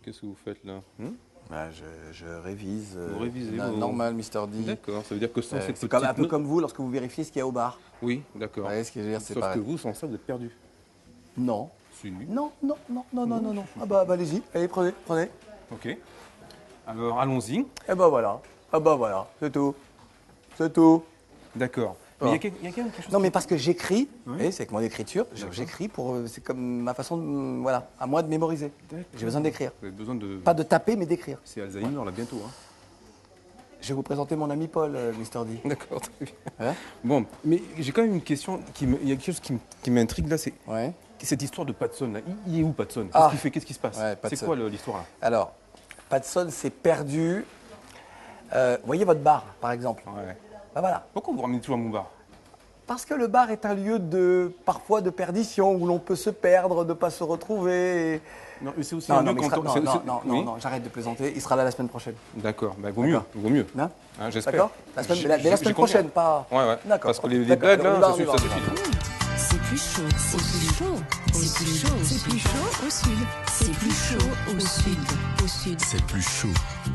Qu'est-ce que vous faites là? Bah, je révise. Vous révisez Normal, Mister D. D'accord, ça veut dire que sans cette C'est petite un peu comme vous lorsque vous vérifiez ce qu'il y a au bar. Oui, d'accord. Ouais, ce que je veux dire, c'est Sauf pareil. que vous, sans ça, vous êtes perdu. Non. Si. Non. Ah bah allez-y, allez, prenez. Ok. Alors, allons-y. Et bah voilà. C'est tout. C'est tout. D'accord. Ah. Mais il y a quand même quelque chose. Non, mais parce que j'écris, Oui. c'est avec mon écriture, j'écris pour. C'est comme ma façon, voilà, à moi de mémoriser. J'ai besoin d'écrire. Vous avez besoin de. Pas de taper, mais d'écrire. C'est Alzheimer là bientôt. Hein. Je vais vous présenter mon ami Paul, Mister D. D'accord, très bien. Hein? Bon, mais j'ai quand même une question. Il y a quelque chose qui m'intrigue là, c'est Ouais. cette histoire de Patson là. Il est où Patson? Ah. Qu'est-ce qu'il fait? Qu'est-ce qui se passe? Ouais, c'est Patson. quoi l'histoire là? Alors, Patson s'est perdu. Voyez votre bar, par exemple. Ouais. Ben voilà. Pourquoi vous ramenez toujours à mon bar? Parce que le bar est un lieu parfois de perdition, où l'on peut se perdre, de ne pas se retrouver. Non, mais c'est aussi Non, un lieu mais quand on. Oui. non, j'arrête de plaisanter. Il sera là la semaine prochaine. D'accord, bah, vaut mieux. Hein? Hein, j'espère. D'accord? Mais la J'ai semaine confiance. prochaine, pas. Ouais. D'accord. Parce que les D'accord. blagues là, On ça y suffit. va. Ça suffit. C'est plus chaud, c'est plus chaud, c'est plus chaud, c'est plus chaud au sud. C'est plus chaud au sud, au sud. C'est plus chaud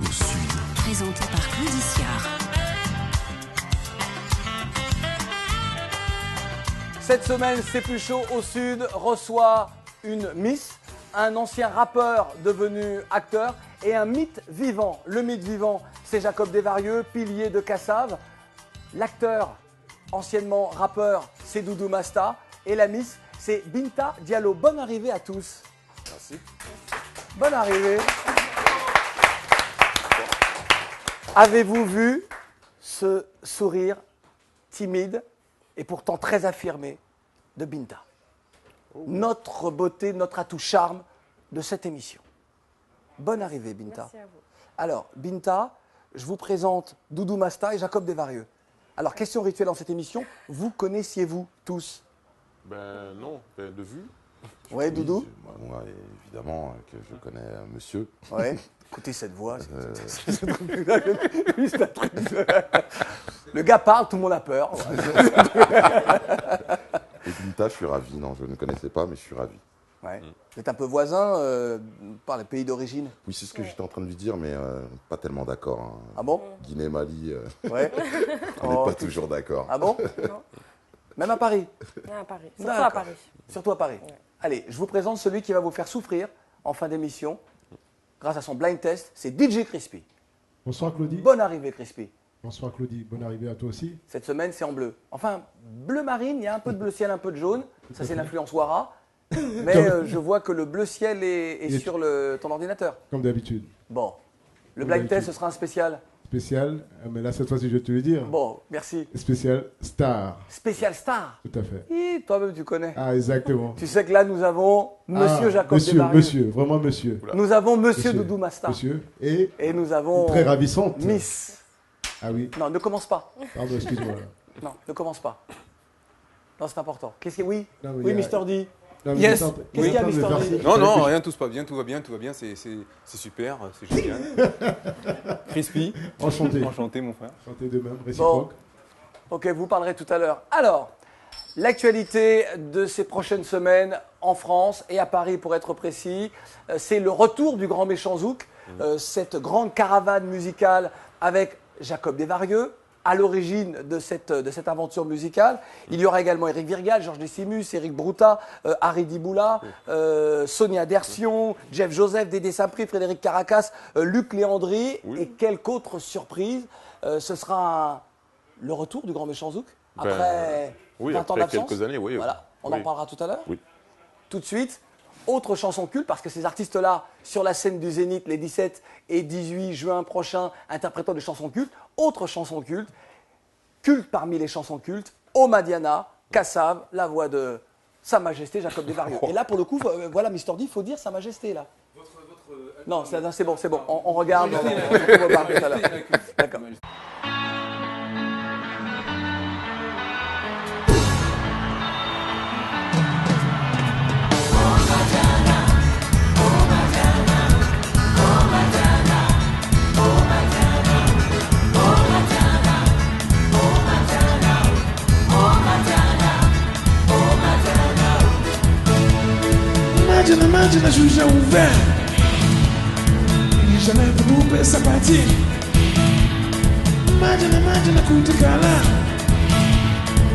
au sud. Présenté par Claude Siard. Cette semaine, C'est plus chaud au sud reçoit une Miss, un ancien rappeur devenu acteur et un mythe vivant. Le mythe vivant, c'est Jacob Desvarieux, pilier de Cassave. L'acteur, anciennement rappeur, c'est Doudou Masta. Et la Miss, c'est Binta Diallo. Bonne arrivée à tous. Merci. Bonne arrivée. Avez-vous vu ce sourire timide et pourtant très affirmé de Binta? Notre beauté, notre atout charme de cette émission. Bonne arrivée, Binta. Merci à vous. Alors, Binta, je vous présente Doudou Masta et Jacob Desvarieux. Alors, question rituelle dans cette émission, vous connaissiez-vous tous? Ben non, de vue. Ouais, Doudou? Moi, évidemment, que je connais monsieur. Ouais. Écoutez cette voix. C'est un truc de- Le gars parle, tout le monde a peur. Et Binta, je suis ravi. Non, je ne connaissais pas, mais je suis ravi. Ouais. Vous êtes un peu voisin par les pays d'origine. Oui, c'est ce que j'étais en train de lui dire, mais pas tellement d'accord. Hein. Ah bon? Guinée, Mali, Ouais. on n'est Oh, pas tu- toujours d'accord. Ah bon? Non. Même à Paris? À Paris. Surtout D'accord. à Paris. Surtout à Paris. Ouais. Allez, je vous présente celui qui va vous faire souffrir en fin d'émission grâce à son blind test, c'est DJ Crispy. Bonsoir Claudie. Bonne arrivée Crispy. Bonsoir Claudie, bonne arrivée à toi aussi. Cette semaine, c'est en bleu. Enfin, bleu marine, il y a un peu de bleu ciel, un peu de jaune. Ça, c'est l'influence Wara. Mais je vois que le bleu ciel est Il est- sur ton ordinateur. Comme d'habitude. Bon. Le Comme blind test, d'habitude. ce sera un spécial. Spécial, mais là cette fois-ci je vais te le dire. Bon, merci. Spécial star, Spécial star. tout à fait. Hi, toi-même, tu connais. Ah exactement. Tu sais que là, nous avons Monsieur Ah, Jacob Monsieur, Desvarieux. monsieur, vraiment monsieur. Nous avons Monsieur Monsieur. Doudou Masta. Monsieur. Et Et nous avons très ravissante. Miss. Ah oui, Non, ne commence pas. pardon, excuse-moi. Non, ne commence pas. Non, c'est important. Qu'est-ce que oui? Non, mais Oui, il y a- Mister D. Non, mais Yes. j'étais en- Qu'est-ce qu'il y a, j'étais en train de Mister me D? faire- Non, non, fallait que rien, tout va bien, tout va bien, c'est super, c'est génial. Crispy, je- Enchanté. enchanté mon frère. Enchanté de même, réciproque. Ok, vous parlerez tout à l'heure. Alors, l'actualité de ces prochaines semaines en France et à Paris pour être précis, c'est le retour du Grand Méchant Zouk, cette grande caravane musicale avec Jacob Desvarieux à l'origine de cette aventure musicale. Il y aura également Éric Virgal, Georges Décimus, Éric Brouta, Harry Diboula, Sonia Dersion, Jeff Joseph, Dédé Saint-Prix, Frédéric Caracas, Luc Léandri et quelques autres surprises. Ce sera le retour du Grand Méchant Zouk après oui, 20 ans après d'absence. quelques années, oui. Voilà, on en Oui. parlera tout à l'heure. Oui. Tout de suite, autre chanson culte, parce que ces artistes-là, sur la scène du Zénith les 17 et 18 juin prochains, interprétant des chansons cultes, autre chanson culte, culte parmi les chansons cultes, Omadiana, Cassave, la voix de Sa Majesté Jacob Desvarieux. Et là, pour le coup, voilà, Mister D, il faut dire Sa Majesté, là. Non, c'est bon, on regarde, on reparle tout à l'heure. D'accord. Imagina, je já ouvert. jamais pu couper sa partie. Imagine un coup de câlin.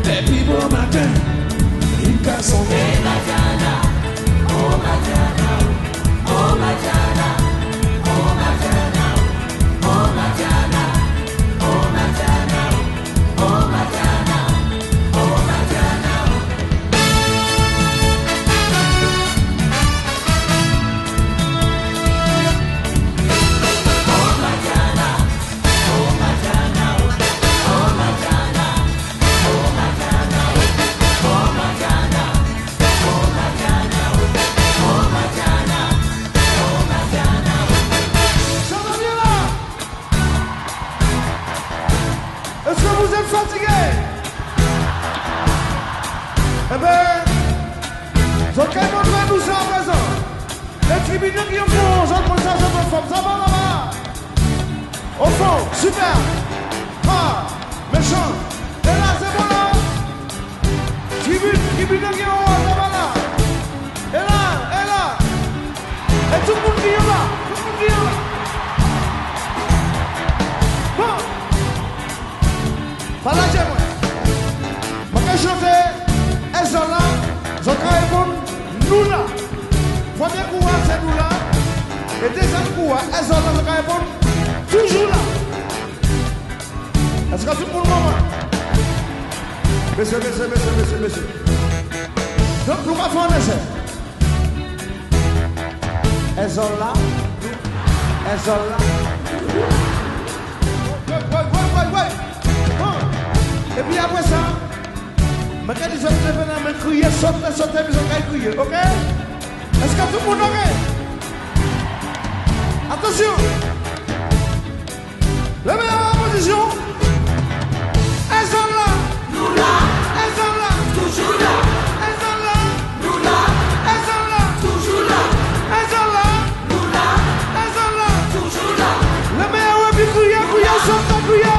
Depuis bon matin, il casse son nez. Ça va bien là? Est-ce que vous êtes fatigués? Eh ben, vous avez montré nous ça à présent. Les tribunaux qui ont fait, ça prend ça, ça prend forme. Ça va là-bas? Au fond, super. Ah, méchant. Et là, c'est bon là? Tribunaux qui ont fait, ça va là? Et là. Et tout le monde qui est là. Tout le monde qui est là. Bon. Pas là, j'ai moi. Je vais chanter. Elles sont là. Je vais répondre. Nous là. Premier coup, c'est nous là. Et deuxième coup, elles sont là. Je vais répondre. Toujours là. Est-ce que tout le monde m'entend? Messieurs. Donc, nous allons faire un essai. Elles sont là. Elles sont là. Ouais. Et puis après ça, je vais dire que je crier, sauter, mais je vais crier, ok? Est-ce que tout le monde est ok? Attention! La meilleure position! Elles sont là! Nous là! Elles sont là! Toujours là! Elles sont là! Nous là! Elles sont là! Toujours là! Elles sont là! Nous là! Elles sont là! Toujours là! La meilleure puis crier, sauter, crier!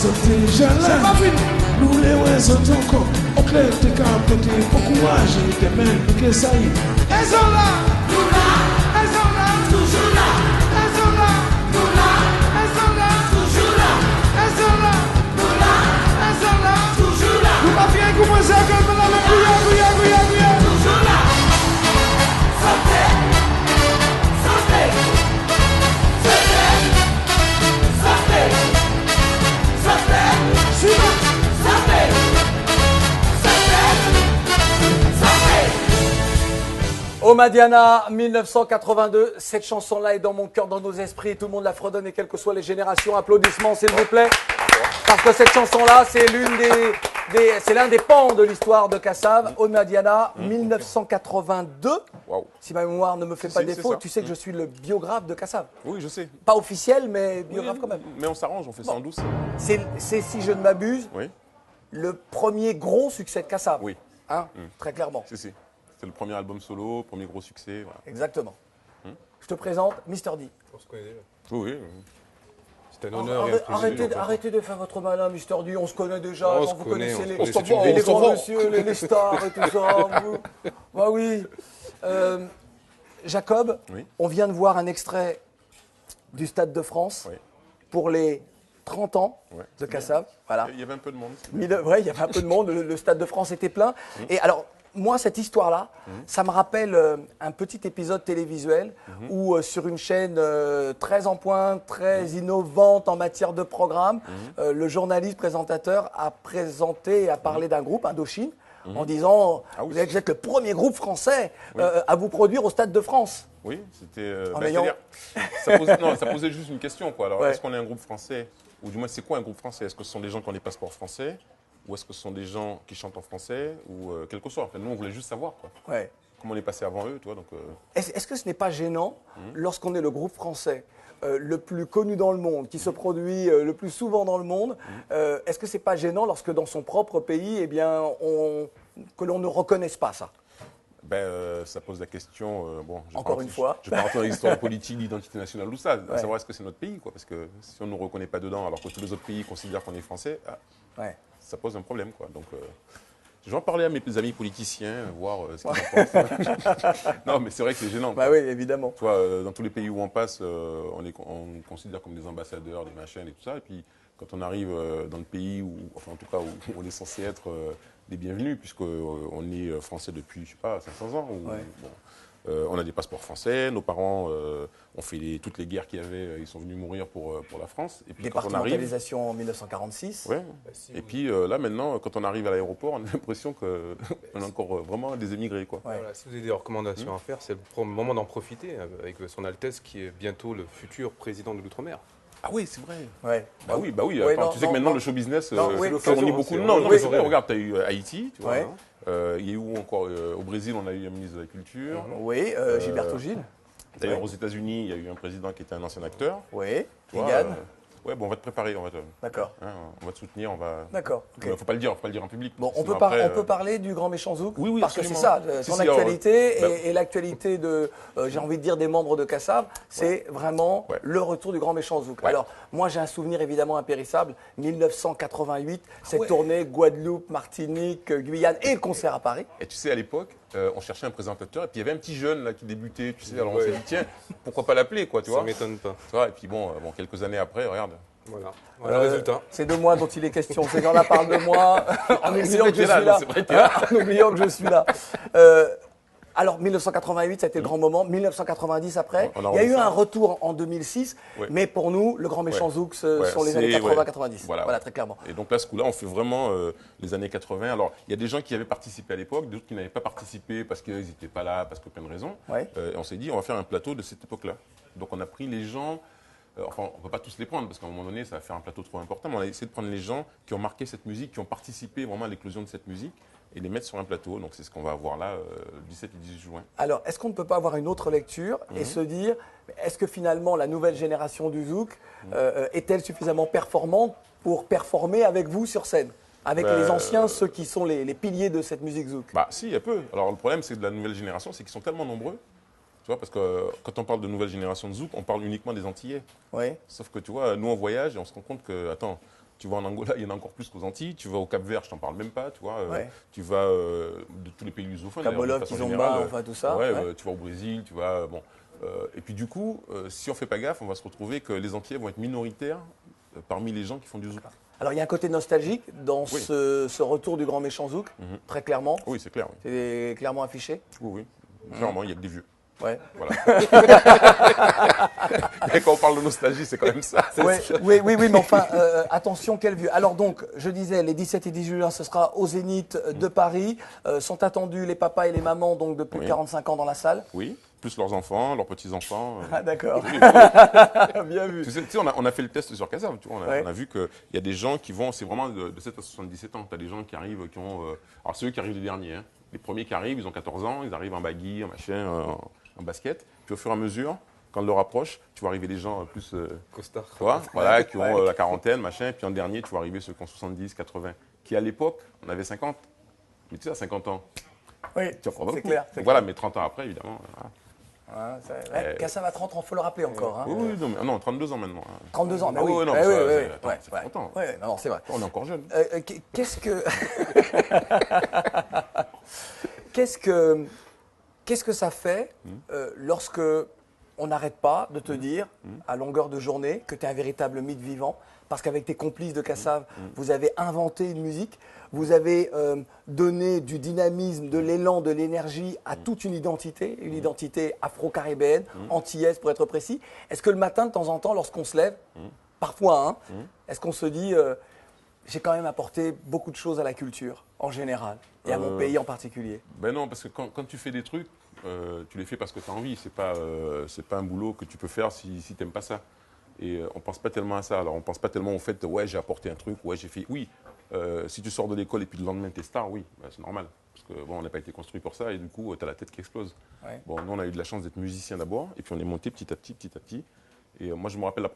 C'est pas fini. Nous les ouais sont encore. Au clair, t'es qu'à côté. Pour courage, t'es même que ça y est. Elles sont là. Nous là. Elles sont là. Toujours là. Elles sont là. Nous là. Elles sont là. Toujours là. Elles sont là. Nous là. Elles sont là. Toujours là. Nous pas bien commencer à faire la couille. Toujours là. Santé. Santé. Oma Diana, 1982, cette chanson-là est dans mon cœur, dans nos esprits, tout le monde la fredonne et quelles que soient les générations, applaudissements s'il vous plaît. Parce que cette chanson-là, c'est c'est l'un des pans de l'histoire de Kassav. Oma Diana, 1982. Waouh. Si ma mémoire ne me fait pas Si, défaut, c'est ça. tu sais que je suis le biographe de Kassav. Oui, je sais. Pas officiel, mais biographe Oui, quand même. Mais on s'arrange, on fait ça en douce. C'est, si je ne m'abuse, Oui, le premier gros succès de Kassav. oui. Hein, très clairement. Si. C'est le premier album solo, premier gros succès. Voilà. Exactement. Je te présente Mr. D. On se connaît déjà. Oui. C'est un honneur et un plaisir. Arrêtez de faire votre malin, Mr. D. On se connaît déjà. On quand se vous connaît, connaissez on se connaît. les On se grands vend. messieurs, les stars et tout ça. Bah oui. Jacob, Oui. on vient de voir un extrait du Stade de France Oui. pour les 30 ans Ouais. de Kassav. Voilà. Il y avait un peu de monde. Ouais, il y avait un peu de monde, le Stade de France était plein. Et alors, moi, cette histoire-là, ça me rappelle un petit épisode télévisuel où, sur une chaîne très en pointe, très innovante en matière de programme, le journaliste présentateur a présenté et a parlé d'un groupe, Indochine, en disant Ah oui. vous êtes le premier groupe français à vous produire au Stade de France. Oui, c'était. En ayant- c'est-à-dire, ça posait juste une question, quoi. Alors, Ouais. est-ce qu'on est un groupe français? Ou du moins, c'est quoi un groupe français? Est-ce que ce sont des gens qui ont des passeports français? Ou est-ce que ce sont des gens qui chantent en français? Ou quel que soit. En fait, nous, on voulait juste savoir, quoi. Ouais. Comment on est passé avant eux, tu vois. Donc, Est-ce que ce n'est pas gênant lorsqu'on est le groupe français le plus connu dans le monde, qui se produit le plus souvent dans le monde, est-ce que c'est pas gênant lorsque dans son propre pays, eh bien, que l'on ne reconnaisse pas ça? Ça pose la question. Encore une fois. Je ne vais pas rentrer dans l'histoire politique, l'identité nationale, tout ça. À savoir est-ce que c'est notre pays, quoi. Parce que si on ne nous reconnaît pas dedans, alors que tous les autres pays considèrent qu'on est français, ça pose un problème, quoi. Donc, je vais en parler à mes amis politiciens, voir ce qu'ils en pensent. Non, mais c'est vrai que c'est gênant. Bah oui, évidemment. Tu vois, dans tous les pays où on passe, on considère comme des ambassadeurs, des machins et tout ça. Et puis, quand on arrive dans le pays où, enfin, en tout cas, où on est censé être les bienvenus, puisqu'on est français depuis, je sais pas, 500 ans. On a des passeports français, nos parents ont fait toutes les guerres qu'il y avait, ils sont venus mourir pour la France. Et puis quand on arrive, départementalisation en 1946. ouais. Et puis là maintenant, quand on arrive à l'aéroport, on a l'impression qu'on est encore vraiment des émigrés, quoi. Ouais. Voilà, si vous avez des recommandations à faire, c'est le moment d'en profiter avec son Altesse qui est bientôt le futur président de l'Outre-mer. Ah oui, c'est vrai. Ouais. Bah oui. Ouais, Attends, non, tu sais que non, maintenant non. le show business Non, oui, fournit beaucoup. c'est Non, vrai. c'est vrai. Regarde, tu as eu Haïti, tu vois. Ouais. Il y a eu où encore au Brésil, on a eu un ministre de la Culture. Oui, Gilberto Gil. D'ailleurs, aux États-Unis, il y a eu un président qui était un ancien acteur. Oui, Tu vois, Reagan. Ouais, bon, on va te préparer, D'accord. on va te soutenir, on va. D'accord. ok. Faut pas le dire en public. Bon, on sinon peut, après, on peut parler du Grand Méchant Zouk, Oui, parce que c'est absolument. ça, Si, son si, alors, actualité bah- et l'actualité de, j'ai envie de dire, des membres de Kassav, c'est vraiment Ouais. le retour du Grand Méchant Zouk. Ouais. Alors, moi, j'ai un souvenir évidemment impérissable, 1988, cette ouais. tournée Guadeloupe, Martinique, Guyane et le concert à Paris. Et tu sais, à l'époque, on cherchait un présentateur, et puis il y avait un petit jeune là qui débutait, tu sais, alors on Ouais. s'est dit, tiens, pourquoi pas l'appeler, quoi, tu Ça vois. m'étonne pas. Tu vois, et puis bon, quelques années après, regarde. Voilà le résultat. C'est de moi dont il est question. Ces gens-là parlent de moi en oubliant vrai que que je t'es suis là, là. c'est vrai que t'es là. En oubliant que je suis là. Alors, 1988, ça a été le grand moment. 1990 après. On a Il y a eu revu ça. un retour en 2006. Ouais. Mais pour nous, le grand méchant Ouais. Zouk, ce Ouais, sont les c'est- années 80-90. ouais. Voilà, Voilà, ouais. très clairement. Et donc là, ce coup-là, on fait vraiment les années 80. Alors, il y a des gens qui avaient participé à l'époque, d'autres qui n'avaient pas participé parce qu'ils n'étaient pas là, parce que plein de raisons. Ouais. Et on s'est dit, on va faire un plateau de cette époque-là. Donc, on a pris les gens. Enfin, on ne peut pas tous les prendre parce qu'à un moment donné, ça va faire un plateau trop important. Mais on a essayé de prendre les gens qui ont marqué cette musique, qui ont participé vraiment à l'éclosion de cette musique et les mettre sur un plateau. Donc, c'est ce qu'on va avoir là le 17 et 18 juin. Alors, est-ce qu'on ne peut pas avoir une autre lecture et se dire, est-ce que finalement la nouvelle génération du Zouk est-elle suffisamment performante pour performer avec vous sur scène, avec les anciens, ceux qui sont les piliers de cette musique Zouk? Bah, si, il y a peu. Alors, le problème, c'est de la nouvelle génération, c'est qu'ils sont tellement nombreux. Tu vois, parce que quand on parle de nouvelle génération de Zouk, on parle uniquement des Antillais. Oui. Sauf que tu vois, nous on voyage et on se rend compte que, attends, tu vas en Angola, il y en a encore plus qu'aux Antilles. Tu vas au Cap-Vert, je t'en parle même pas, tu vois. Ouais. Tu vas de tous les pays lusophones. d'ailleurs, Kabolov, de façon Kizomba, générale. enfin tout ça. Ouais, Ouais. tu vas au Brésil, tu vas. Bon. Et puis du coup, si on fait pas gaffe, on va se retrouver que les Antillais vont être minoritaires parmi les gens qui font du Zouk. Alors, il y a un côté nostalgique dans Oui. ce retour du grand méchant Zouk, très clairement. Oui, c'est clair. Oui, C'est clairement affiché. oui. Clairement, il y a que des vieux. Ouais. Voilà. Et quand on parle de nostalgie, c'est quand même ça. Ouais, oui, mais enfin, attention, quel vieux. Alors donc, je disais, les 17 et 18 juin, ce sera au Zénith de Paris. Sont attendus les papas et les mamans donc de plus de Oui. 45 ans dans la salle. Oui, plus leurs enfants, leurs petits-enfants. Ah d'accord, Oui, bien vu. Tu sais, on a fait le test sur Kassav, tu vois, Ouais. on a vu qu'il y a des gens qui vont, c'est vraiment de 7 à 77 ans. Tu as des gens qui arrivent, qui ont. Alors, ceux qui arrivent les derniers, hein. Les premiers qui arrivent, ils ont 14 ans, ils arrivent en baggy, en machin, en basket. Puis au fur et à mesure, quand on leur approche, tu vois arriver les gens plus. Costard. Tu vois, voilà, qui ont la quarantaine, machin. Puis en dernier, tu vois arriver ceux qui ont 70, 80. Qui à l'époque, on avait 50. Mais tu sais, à 50 ans, Oui, tu en prends beaucoup. c'est clair. Donc voilà, mais 30 ans après, évidemment. Voilà. Kassav à 30 ans, il faut le rappeler encore. Hein. Oui, non, mais, non, 32 ans maintenant. Hein. 32 ans, mais Ah oui. ouais, non, Eh ça, oui, c'est- oui, attends, ouais, ça fait ouais. longtemps. Ouais, non, c'est vrai. On est encore jeune. Qu'est-ce que qu'est-ce que ça fait lorsque on n'arrête pas de te dire à longueur de journée que tu es un véritable mythe vivant parce qu'avec tes complices de Kassav, vous avez inventé une musique, vous avez donné du dynamisme, de l'élan, de l'énergie à toute une identité afro-caribéenne, antillaise pour être précis. Est-ce que le matin, de temps en temps, lorsqu'on se lève, parfois, est-ce qu'on se dit j'ai quand même apporté beaucoup de choses à la culture en général et à mon pays en particulier? Ben non, parce que quand tu fais des trucs, tu les fais parce que tu as envie. C'est pas un boulot que tu peux faire si tu n'aimes pas ça. Et on pense pas tellement à ça. Alors on pense pas tellement au fait, ouais, j'ai apporté un truc, ouais, j'ai fait. Oui, si tu sors de l'école et puis le lendemain t'es star, oui, ben, c'est normal. Parce que bon, on n'a pas été construit pour ça et du coup, tu as la tête qui explose. Ouais. Bon, nous, on a eu de la chance d'être musicien d'abord et puis on est monté petit à petit. Et moi, je me rappelle la première